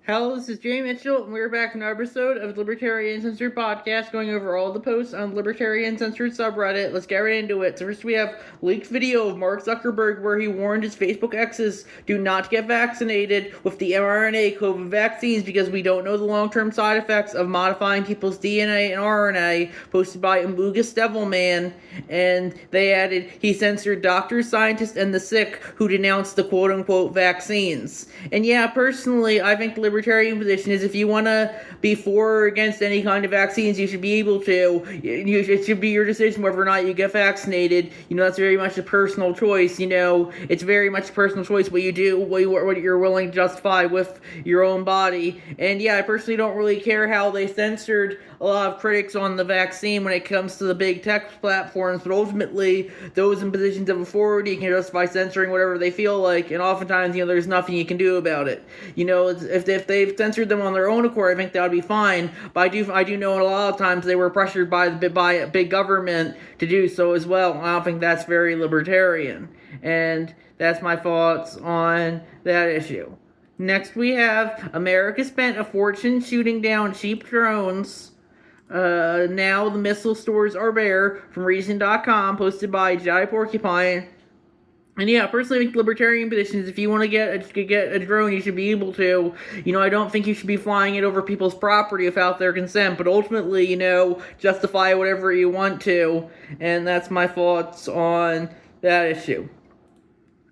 Hello, this is Jamie Mitchell, and we're back in another episode of Libertarian Uncensored podcast, going over all the posts on Libertarian Uncensored subreddit. Let's get right into it. So first we have leaked video of Mark Zuckerberg where he warned his Facebook exes do not get vaccinated with the mRNA COVID vaccines because we don't know the long-term side effects of modifying people's DNA and RNA, posted by Amogus Devilman, and they added, he censored doctors, scientists, and the sick who denounced the quote-unquote vaccines. And yeah, personally, I think the libertarian position is if you want to be for or against any kind of vaccines, you should be able to. It should be your decision whether or not you get vaccinated. That's very much a personal choice. It's very much a personal choice what you do, what you're willing to justify with your own body. And yeah, I personally don't really care how they censored a lot of critics on the vaccine when it comes to the big tech platforms, but ultimately, those in positions of authority can justify censoring whatever they feel like, and oftentimes, there's nothing you can do about it. If they've censored them on their own accord, I think that would be fine, but I do know a lot of times they were pressured by big government to do so as well, and I don't think that's very libertarian. And that's my thoughts on that issue. Next, we have America spent a fortune shooting down cheap drones. Now the missile stores are bare, from Reason.com, posted by Jai Porcupine. And yeah, personally, I think libertarian position is if you want to get a drone, you should be able to. I don't think you should be flying it over people's property without their consent, but ultimately, justify whatever you want to. And that's my thoughts on that issue.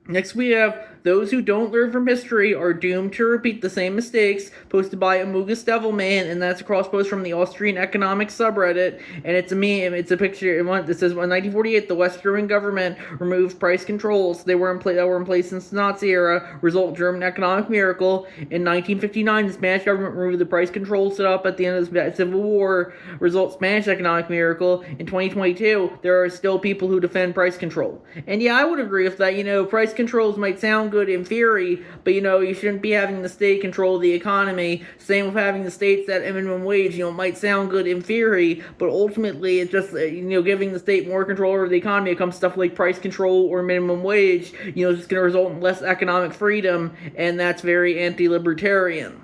Next, we have those who don't learn from history are doomed to repeat the same mistakes, posted by Amogus Devilman, and that's a cross post from the Austrian economics subreddit, and it's a meme, it's a picture, it says, in 1948, the West German government removed price controls that were in place since the Nazi era, result German economic miracle. In 1959, the Spanish government removed the price controls set up at the end of the Civil War, result Spanish economic miracle. In 2022, there are still people who defend price control. And yeah, I would agree with that. Price controls might sound good in theory, but you shouldn't be having the state control the economy. Same with having the state set minimum wage. It might sound good in theory, but ultimately it's just giving the state more control over the economy. It comes stuff like price control or minimum wage. It's just going to result in less economic freedom, and that's very anti-libertarian.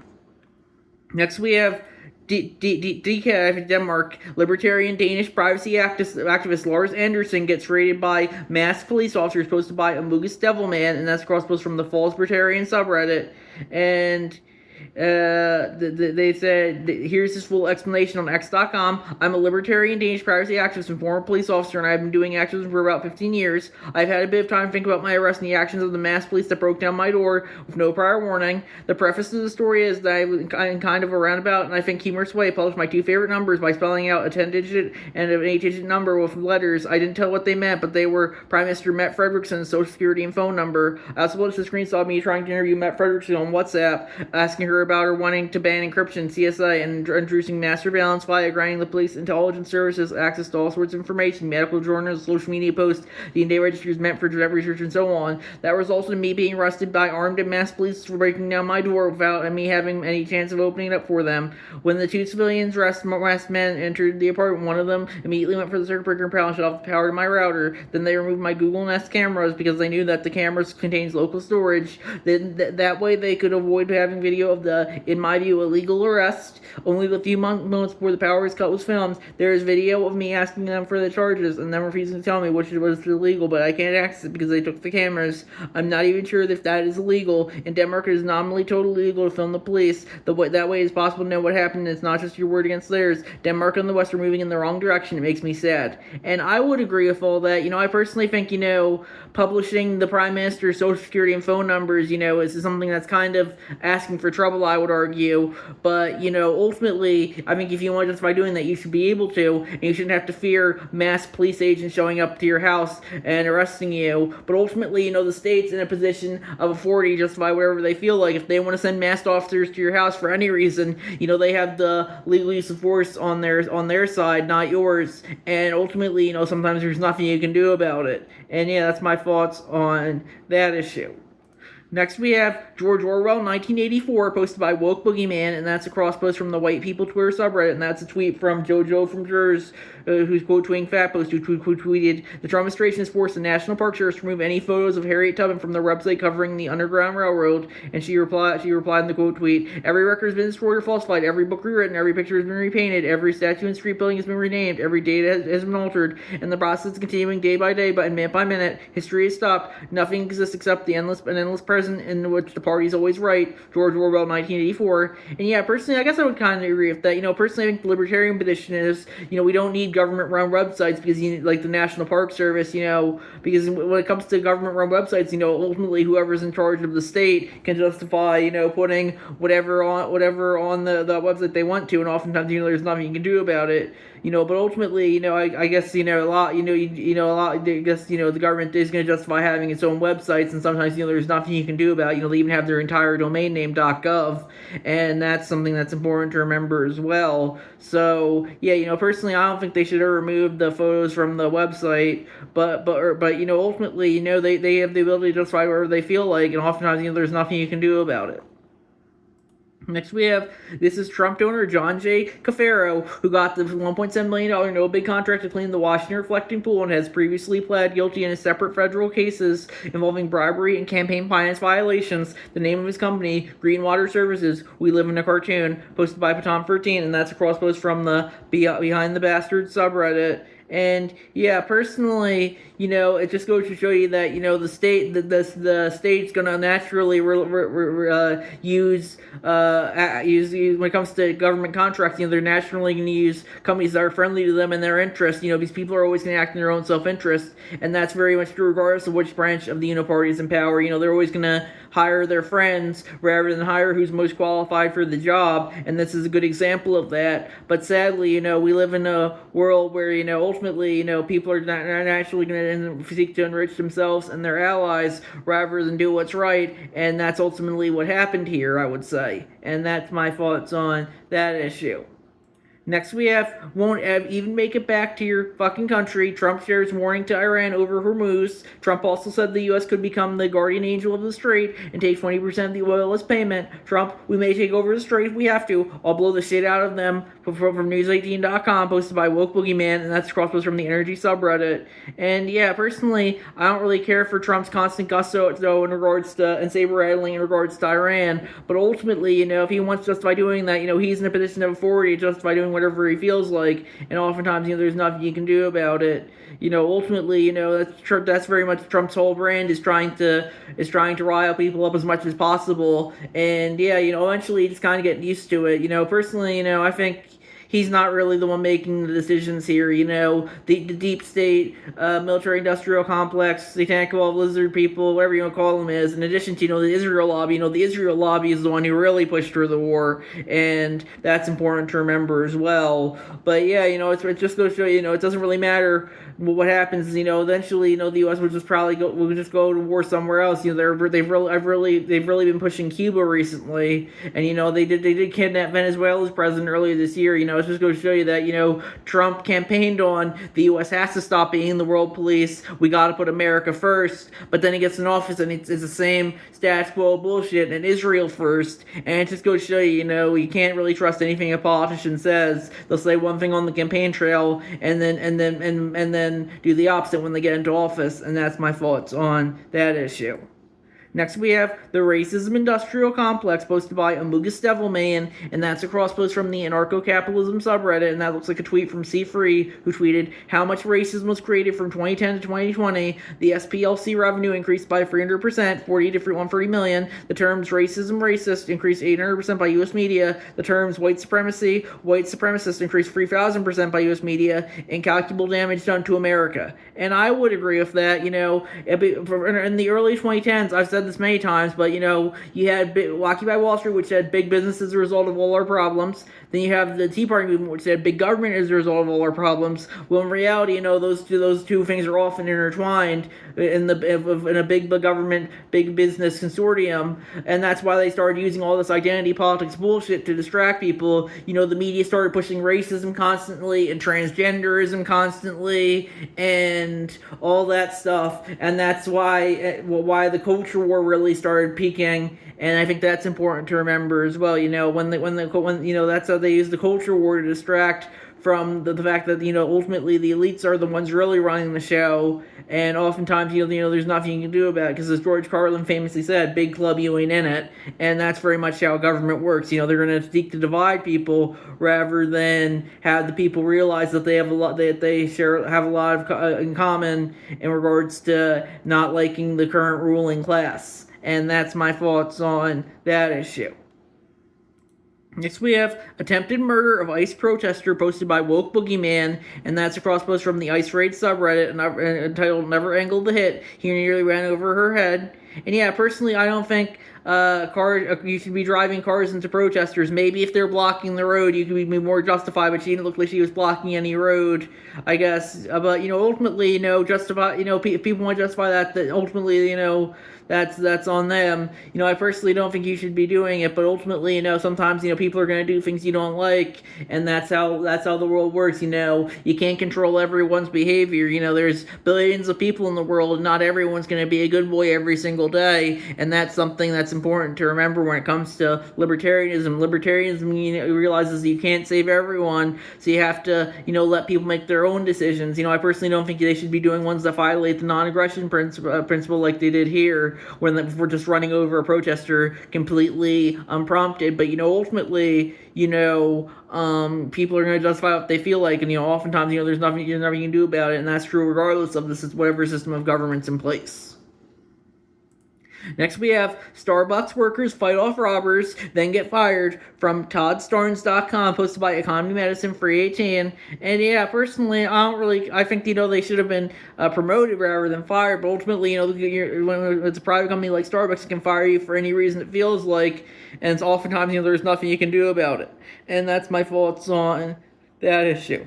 Next, we have DK Denmark. Libertarian Danish privacy activist Lars Andersen gets raided by masked police officers, posted by Amogus Devilman, and that's cross post from the False Libertarian subreddit. And they said, here's his full explanation on X.com. I'm a libertarian Danish privacy activist and former police officer, and I've been doing activism for about 15 years. I've had a bit of time to think about my arrest and the actions of the mass police that broke down my door with no prior warning. The preface to the story is that I was in kind of a roundabout and I think humorous way published my two favorite numbers by spelling out a 10-digit and an 8-digit number with letters. I didn't tell what they meant, but they were Prime Minister Mette Frederikson's social security and phone number. I also published a screenshot of me trying to interview Mette Frederiksen on WhatsApp, asking her about her wanting to ban encryption, CSI, and introducing mass surveillance via granting the police intelligence services access to all sorts of information, medical journals, social media posts, DNA registers meant for genetic research, and so on. That resulted in me being arrested by armed and masked police for breaking down my door without me having any chance of opening it up for them. When the two civilians, masked men, entered the apartment, one of them immediately went for the circuit breaker and shut off the power to my router. Then they removed my Google Nest cameras because they knew that the cameras contains local storage. That way they could avoid having video of the, in my view, illegal arrest. Only the few moments before the power was cut was filmed. There is video of me asking them for the charges and them refusing to tell me which was illegal, but I can't access it because they took the cameras. I'm not even sure if that is illegal. In Denmark, it is nominally totally illegal to film the police. That way it's possible to know what happened. It's not just your word against theirs. Denmark and the West are moving in the wrong direction. It makes me sad. And I would agree with all that. I personally think, publishing the Prime Minister's social security and phone numbers, is something that's kind of asking for trouble, I would argue. But, ultimately, I think if you want to justify doing that, you should be able to, and you shouldn't have to fear mass police agents showing up to your house and arresting you. But ultimately, the state's in a position of authority to justify whatever they feel like. If they want to send masked officers to your house for any reason, they have the legal use of force on their side, not yours. And ultimately, sometimes there's nothing you can do about it. And yeah, that's my thoughts on that issue. Next, we have George Orwell, 1984, posted by Woke Boogeyman, and that's a cross post from the White People Twitter subreddit, and that's a tweet from JoJo from Jers, who's quote tweeting Fat Post, who tweeted, "The Trump administration has forced the National Park Service to remove any photos of Harriet Tubman from their website covering the Underground Railroad," and she replied in the quote tweet, "Every record has been destroyed or falsified, every book rewritten, every picture has been repainted, every statue and street building has been renamed, every data has been altered, and the process is continuing day by day, but minute by minute. History has stopped. Nothing exists except an endless present in which the party's always right." George Orwell, 1984. And yeah, personally, I guess I would kind of agree with that. Personally, I think the Libertarian position is, we don't need government-run websites because, like the National Park Service, because when it comes to government-run websites, ultimately whoever's in charge of the state can justify, putting whatever on the website they want to, and oftentimes, there's nothing you can do about it. But ultimately, I guess, a lot, I guess, the government is going to justify having its own websites, and sometimes, there's nothing you can do about it. They even have their entire domain name .gov, and that's something that's important to remember as well. So, yeah, personally, I don't think they should have removed the photos from the website, but ultimately, they have the ability to justify whatever they feel like, and oftentimes, there's nothing you can do about it. Next we have, this is Trump donor John J. Cafaro, who got the $1.7 million no-bid contract to clean the Washington reflecting pool and has previously pled guilty in separate federal cases involving bribery and campaign finance violations. The name of his company, Greenwater Services, We Live in a Cartoon, posted by Patom13, and that's a cross post from the Behind the Bastards subreddit. And yeah, personally, it just goes to show you that the state's gonna naturally use when it comes to government contracts. They're naturally gonna use companies that are friendly to them and their interests. Because people are always gonna act in their own self-interest, and that's very much true regardless of which branch of the party is in power. They're always gonna hire their friends rather than hire who's most qualified for the job, and this is a good example of that. But sadly, we live in a world where ultimately, people are not naturally going to seek to enrich themselves and their allies rather than do what's right, and that's ultimately what happened here, I would say. And that's my thoughts on that issue. Next we have, won't even make it back to your fucking country. Trump shares warning to Iran over Hormuz. Trump also said the U.S. could become the guardian angel of the strait and take 20% of the oil as payment. Trump, we may take over the strait if we have to. I'll blow the shit out of them. From News18.com, posted by Woke Boogeyman, and that's cross post from the Energy subreddit. And yeah, personally, I don't really care for Trump's constant gusto in regards to, and saber rattling in regards to Iran. But ultimately, if he wants to justify doing that, he's in a position of authority to justify doing whatever he feels like, and oftentimes, there's nothing you can do about it. Ultimately, that's very much Trump's whole brand is trying to rile people up as much as possible, and yeah, eventually you just kind of get used to it. Personally, I think he's not really the one making the decisions here. The deep state, military-industrial complex, satanic cabal, lizard people, whatever you want to call them is, in addition to, the Israel lobby. The Israel lobby is the one who really pushed for the war, and that's important to remember as well. But yeah, it just goes to show it doesn't really matter what happens. Eventually, the U.S. will just go to war somewhere else. They've really been pushing Cuba recently, and they did kidnap Venezuela's president earlier this year. It's just going to show you that, Trump campaigned on the U.S. has to stop being the world police. We got to put America first. But then he gets in office and it's the same status quo bullshit and Israel first. And it just goes to show you, you can't really trust anything a politician says. They'll say one thing on the campaign trail and then do the opposite when they get into office. And that's my thoughts on that issue. Next we have the Racism Industrial Complex, posted by Amugus Devilman, and that's a cross post from the Anarcho-Capitalism subreddit, and that looks like a tweet from C. Free, who tweeted, "How much racism was created from 2010 to 2020? The SPLC revenue increased by 300%, 140 million. The terms racism, racist increased 800% by U.S. media. The terms white supremacy, white supremacist increased 3,000% by U.S. media. Incalculable damage done to America." And I would agree with that. In the early 2010s, I've said this many times, but you had Occupy Wall Street, which said big business as a result of all our problems. Then you have the Tea Party movement, which said big government as a result of all our problems. Well, in reality, those two things are often intertwined in a big government, big business consortium, and that's why they started using all this identity politics bullshit to distract people. The media started pushing racism constantly and transgenderism constantly and all that stuff, and that's why the culture war really started peaking, and I think that's important to remember as well. When that's how they use the culture war to distract from the fact that ultimately the elites are the ones really running the show, and oftentimes there's nothing you can do about it, because as George Carlin famously said, "Big club, you ain't in it," and that's very much how government works. They're going to seek to divide people rather than have the people realize that they have a lot, that they have a lot in common in regards to not liking the current ruling class, and that's my thoughts on that issue. Next we have attempted murder of ICE protester posted by Woke Boogeyman, and that's a cross-post from the ICE Raid subreddit entitled "Never Angled the Hit. He nearly ran over her head." And yeah, personally, I don't think you should be driving cars into protesters. Maybe if they're blocking the road, you could be more justified, but she didn't look like she was blocking any road, I guess. But ultimately, justify. If people want to justify that ultimately, that's on them. I personally don't think you should be doing it, but ultimately, sometimes people are going to do things you don't like, and that's how the world works. You can't control everyone's behavior. There's billions of people in the world, and not everyone's going to be a good boy every single day, and that's something that's important to remember when it comes to libertarianism. Libertarianism realizes you can't save everyone, so you have to let people make their own decisions. I personally don't think they should be doing ones that violate the non-aggression principle like they did here, when we're just running over a protester completely unprompted. But ultimately, people are going to justify what they feel like, and oftentimes there's nothing you can do about it, and that's true regardless of whatever system of government's in place. Next we have Starbucks workers fight off robbers, then get fired, from ToddStarnes.com, posted by Economy Medicine 318. And yeah, personally, I think they should have been promoted rather than fired. But ultimately, when it's a private company like Starbucks, it can fire you for any reason it feels like, and it's oftentimes there's nothing you can do about it. And that's my thoughts on that issue.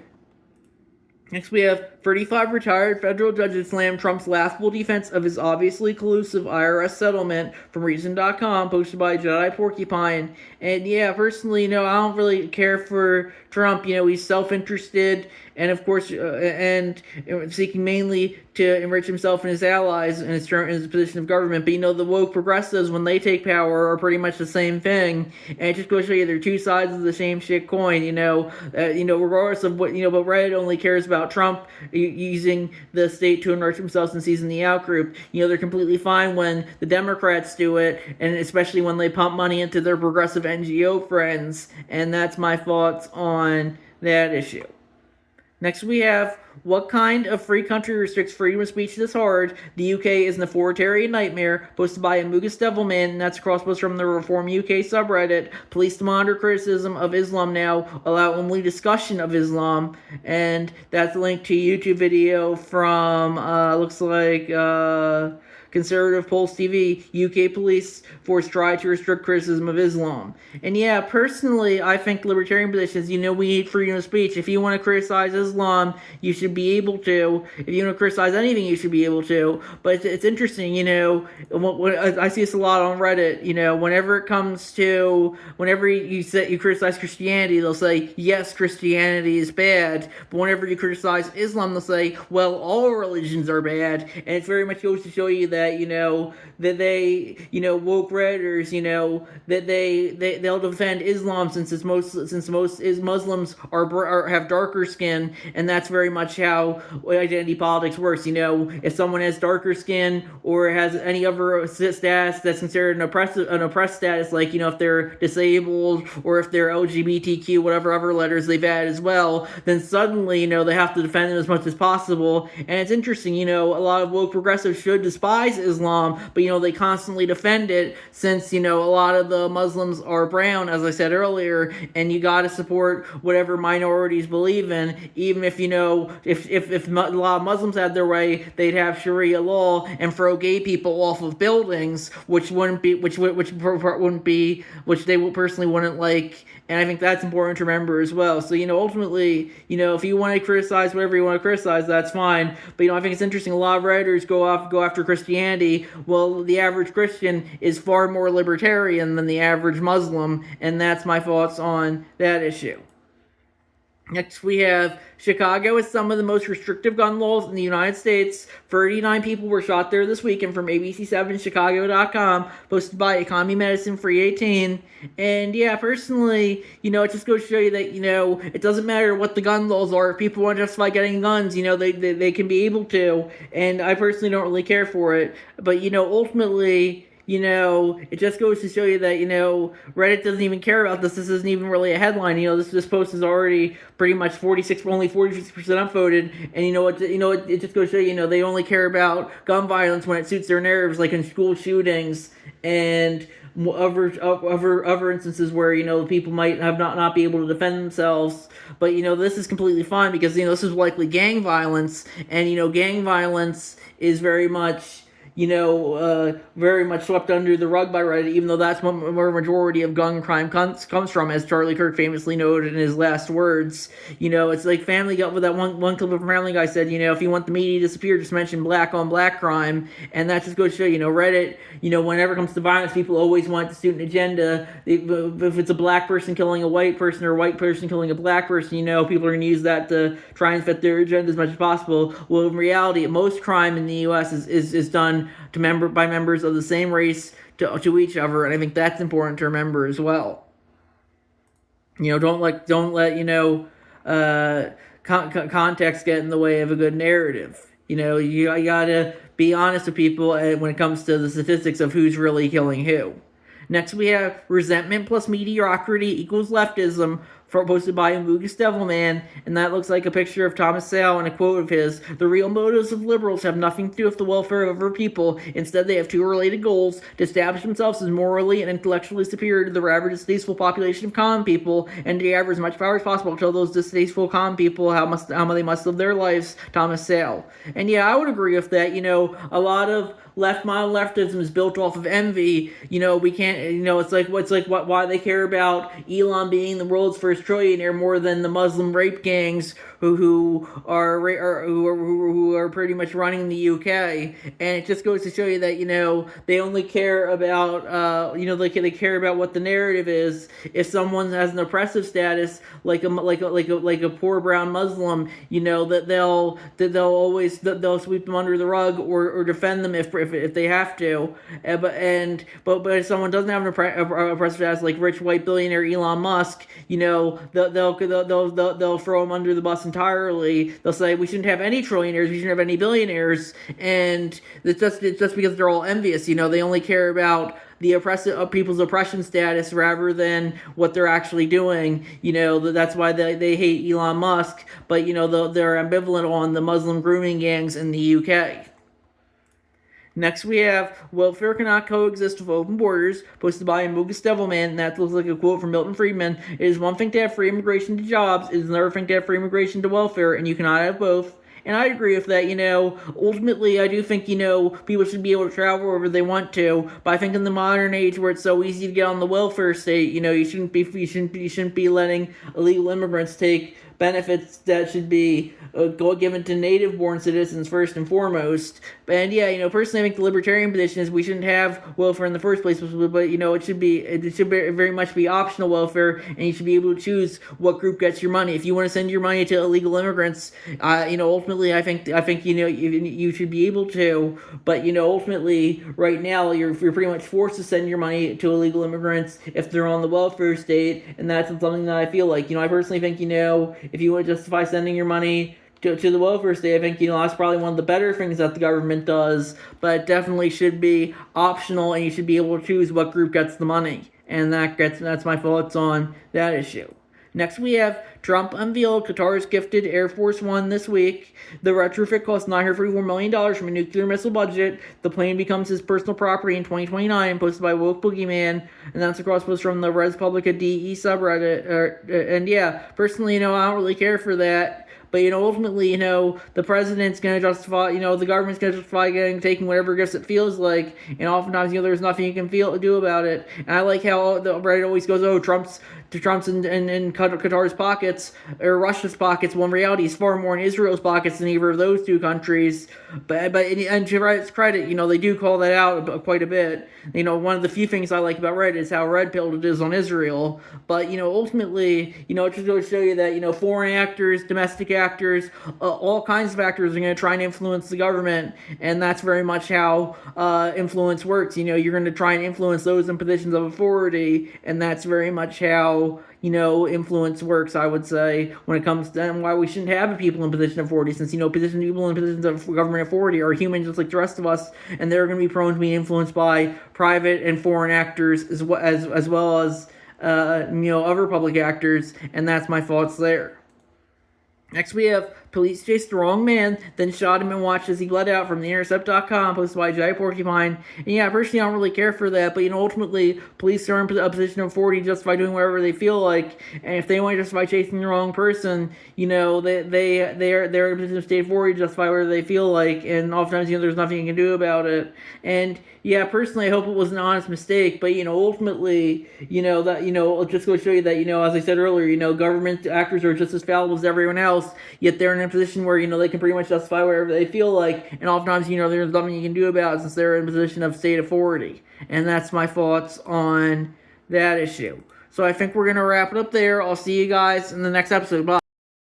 Next, we have 35 retired federal judges slam Trump's laughable defense of his obviously collusive IRS settlement, from Reason.com, posted by Jedi Porcupine. And yeah, personally, I don't really care for Trump. He's self-interested, and of course, and seeking mainly to enrich himself and his allies in his position of government. But the woke progressives, when they take power, are pretty much the same thing. And it just goes to show you they're two sides of the same shit coin. Regardless of what but Reddit only cares about Trump using the state to enrich themselves and season the out group. They're completely fine when the Democrats do it, and especially when they pump money into their progressive NGO friends. And that's my thoughts on that issue. Next we have, what kind of free country restricts freedom of speech this hard? The UK is an authoritarian nightmare, posted by Amugus Devilman, and that's a cross-post from the Reform UK subreddit. Police to monitor criticism of Islam now, allow only discussion of Islam, and that's a link to a YouTube video from, looks like, Conservative Pulse TV, UK police force try to restrict criticism of Islam. And yeah, personally, I think libertarian positions, we need freedom of speech. If you want to criticize Islam, you should be able to. If you want to criticize anything, you should be able to. But it's interesting, I see this a lot on Reddit, whenever it comes to, whenever you criticize Christianity, they'll say, yes, Christianity is bad. But whenever you criticize Islam, they'll say, well, all religions are bad. And it very much goes to show you that, that they, woke Redditors, that they'll defend Islam since most Muslims have darker skin, and that's very much how identity politics works. If someone has darker skin or has any other status that's considered an oppressed status, like if they're disabled or if they're LGBTQ, whatever other letters they've added as well, then suddenly they have to defend them as much as possible. And it's interesting, a lot of woke progressives should despise Islam, but they constantly defend it, since a lot of the Muslims are brown, as I said earlier, and you got to support whatever minorities believe in. Even if if a lot of Muslims had their way, they'd have Sharia law and throw gay people off of buildings, which they personally wouldn't like. And I think that's important to remember as well. So, ultimately, if you want to criticize whatever you want to criticize, that's fine. But, I think it's interesting. A lot of writers go after Christianity. Well, the average Christian is far more libertarian than the average Muslim. And that's my thoughts on that issue. Next, we have Chicago with some of the most restrictive gun laws in the United States. 39 people were shot there this weekend from ABC7Chicago.com, posted by Economy Medicine Free 18. And yeah, personally, it just goes to show you that, it doesn't matter what the gun laws are. If people want to justify getting guns, they can be able to. And I personally don't really care for it. But, ultimately, it just goes to show you that, Reddit doesn't even care about this. This isn't even really a headline. This post is already pretty much only 46% upvoted. And it just goes to show you, they only care about gun violence when it suits their narratives, like in school shootings and other instances where, people might have not be able to defend themselves. But, this is completely fine because, this is likely gang violence. And, gang violence is very much very much swept under the rug by Reddit, even though that's where majority of gun crime comes from, as Charlie Kirk famously noted in his last words. It's like Family Guy, with that one clip of Family Guy said, if you want the media to disappear, just mention black on black crime. And that just goes to show, Reddit, whenever it comes to violence, people always want the student agenda. If it's a black person killing a white person or a white person killing a black person, people are going to use that to try and fit their agenda as much as possible. Well, in reality, most crime in the U.S. is done by members of the same race to each other, and I think that's important to remember as well. Don't let context get in the way of a good narrative. You gotta be honest with people when it comes to the statistics of who's really killing who. Next, we have resentment plus mediocrity equals leftism, posted by Amugus Devilman, and that looks like a picture of Thomas Sowell and a quote of his. The real motives of liberals have nothing to do with the welfare of other people. Instead, they have two related goals: to establish themselves as morally and intellectually superior to the average distasteful population of common people, and to gather as much power as possible to tell those distasteful common people how they must live their lives. Thomas Sowell. And yeah, I would agree with that. A lot of modern leftism is built off of envy. We can't. Why they care about Elon being the world's first trillionaire more than the Muslim rape gangs who are pretty much running the UK. And it just goes to show you that they only care about they care about what the narrative is. If someone has an oppressive status like a poor brown Muslim, that they'll sweep them under the rug or defend them if they have to. But if someone doesn't have an oppressive status like rich white billionaire Elon Musk, they'll throw him under the bus entirely. They'll say we shouldn't have any trillionaires, we shouldn't have any billionaires, and it's just because they're all envious. They only care about the people's oppression status rather than what they're actually doing. That's why they hate Elon Musk, but they're ambivalent on the Muslim grooming gangs in the UK. Next, we have welfare cannot coexist with open borders, posted by Amugus Devilman, and that looks like a quote from Milton Friedman. It is one thing to have free immigration to jobs, it is another thing to have free immigration to welfare, and you cannot have both. And I agree with that. Ultimately, I do think, people should be able to travel wherever they want to. But I think in the modern age where it's so easy to get on the welfare state, you shouldn't be letting illegal immigrants take benefits that should be given to native-born citizens first and foremost. And yeah, personally, I think the libertarian position is we shouldn't have welfare in the first place, but it should very much be optional welfare, and you should be able to choose what group gets your money. If you want to send your money to illegal immigrants, ultimately, I think you should be able to. But ultimately, right now, you're pretty much forced to send your money to illegal immigrants if they're on the welfare state, and that's something that I feel like. I personally think if you want to justify sending your money to the welfare state, I think that's probably one of the better things that the government does, but it definitely should be optional, and you should be able to choose what group gets the money. And that's my thoughts on that issue. Next, we have Trump unveiled Qatar's gifted Air Force One this week. The retrofit costs $934 million from a nuclear missile budget. The plane becomes his personal property in 2029, posted by Woke Boogeyman. And that's a cross post from the Res Publica DE subreddit. And yeah, personally, I don't really care for that. But, ultimately, the president's going to justify, the government's going to justify taking whatever gifts it feels like, and oftentimes, there's nothing you can do about it. And I like how the Reddit always goes, oh, Trump's in Qatar's pockets, or Russia's pockets, when in reality is far more in Israel's pockets than either of those two countries. But and to Reddit's credit, they do call that out quite a bit. One of the few things I like about Reddit is how red-pilled it is on Israel. But, ultimately, it just goes to show you that, foreign actors, domestic actors, all kinds of actors are going to try and influence the government, and that's very much how influence works. You're going to try and influence those in positions of authority, and that's very much how influence works, I would say, when it comes to why we shouldn't have people in position of authority, since, people in positions of government authority are humans just like the rest of us, and they're going to be prone to be influenced by private and foreign actors as well as other public actors, and that's my thoughts there. Next we have police chased the wrong man, then shot him and watched as he bled out from TheIntercept.com, posted by Jay Porcupine. And yeah, personally I don't really care for that, but ultimately, police are in a position of authority just by doing whatever they feel like, and if they want to justify chasing the wrong person, they're in a position of state authority just by whatever they feel like, and oftentimes, there's nothing you can do about it. And yeah, personally, I hope it was an honest mistake, but, ultimately, that, I'll just go show you that, as I said earlier, government actors are just as fallible as everyone else, yet they're in a position where, they can pretty much justify whatever they feel like, and oftentimes, there's nothing you can do about it since they're in a position of state authority. And that's my thoughts on that issue. So I think we're going to wrap it up there. I'll see you guys in the next episode. Bye.